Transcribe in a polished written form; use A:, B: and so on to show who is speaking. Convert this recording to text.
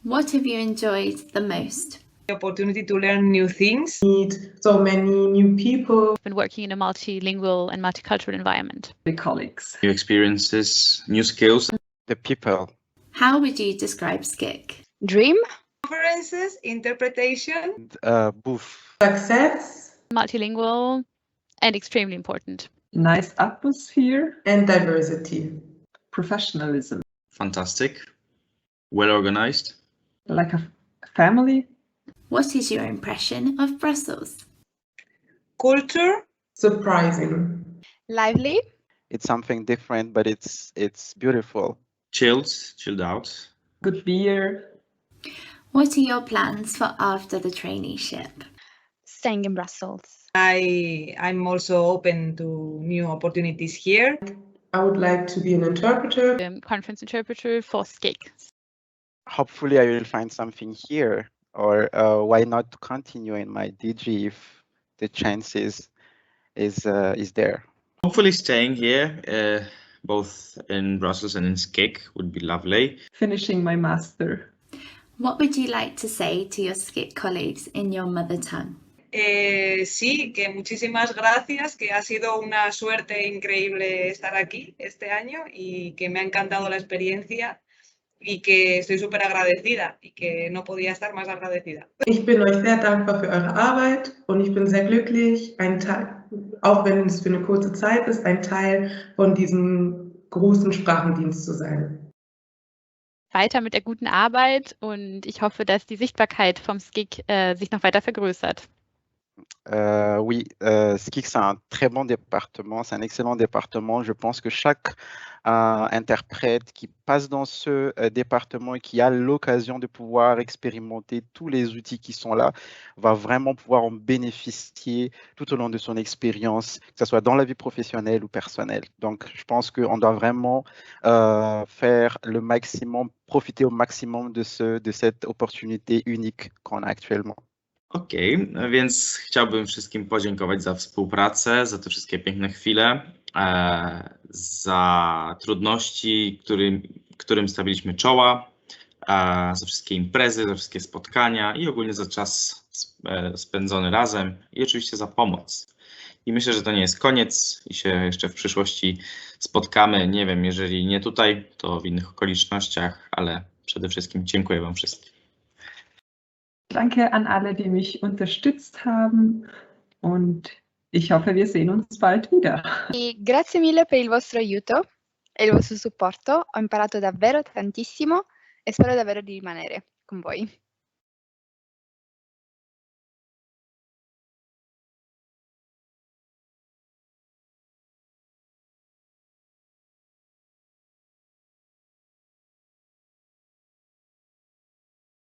A: What have you enjoyed the most?
B: The opportunity to learn new things.
C: Meet so many new people.
D: I've been working in a multilingual and multicultural environment.
E: The colleagues.
F: New experiences, new skills.
G: The people.
A: How would you describe SCIC?
H: Dream.
B: Conferences, interpretation.
G: Booth.
C: Success.
D: Multilingual and extremely important.
E: Nice atmosphere.
C: And diversity.
E: Professionalism.
F: Fantastic. Well organized.
E: Like a family.
A: What is your impression of Brussels?
B: Culture.
C: Surprising.
H: Lively.
G: It's something different, but it's beautiful.
F: Chilled out.
E: Good beer.
A: What are your plans for after the traineeship?
H: Staying in Brussels.
B: I'm also open to new opportunities here.
C: I would like to be an interpreter.
D: Conference interpreter for SCIC.
G: Hopefully I will find something here, or why not continue in my DG if the chances is there.
F: Hopefully staying here, both in Brussels and in SCIC would be lovely.
E: Finishing my master.
A: What would you like to say to your SCIC colleagues in your mother tongue?
B: Sí, que muchísimas gracias, que ha sido una suerte increíble estar aquí este año y que me ha encantado la experiencia y que estoy súper agradecida y que no podía estar más agradecida.
C: Ich bin euch sehr dankbar für eure Arbeit und ich bin sehr glücklich, ein Teil, auch wenn es für eine kurze Zeit ist, ein Teil von diesem großen Sprachendienst zu sein.
D: Weiter mit der guten Arbeit und ich hoffe, dass die Sichtbarkeit vom SCIC sich noch weiter vergrößert.
G: Oui, SCIC, c'est un très bon département, c'est un excellent département. Je pense que chaque interprète qui passe dans ce département et qui a l'occasion de pouvoir expérimenter tous les outils qui sont là, va vraiment pouvoir en bénéficier tout au long de son expérience, que ce soit dans la vie professionnelle ou personnelle. Donc, je pense qu'on doit vraiment faire le maximum, profiter au maximum de cette opportunité unique qu'on a actuellement.
F: Okej, więc chciałbym wszystkim podziękować za współpracę, za te wszystkie piękne chwile, za trudności, którym stawiliśmy czoła, za wszystkie imprezy, za wszystkie spotkania i ogólnie za czas spędzony razem i oczywiście za pomoc. I myślę, że to nie jest koniec i się jeszcze w przyszłości spotkamy. Nie wiem, jeżeli nie tutaj, to w innych okolicznościach, ale przede wszystkim dziękuję Wam wszystkim.
E: Danke an alle, die mich unterstützt haben und ich hoffe, wir sehen uns bald wieder.
H: E grazie mille per il vostro aiuto e il vostro supporto. Ho imparato davvero tantissimo e spero davvero di rimanere con voi.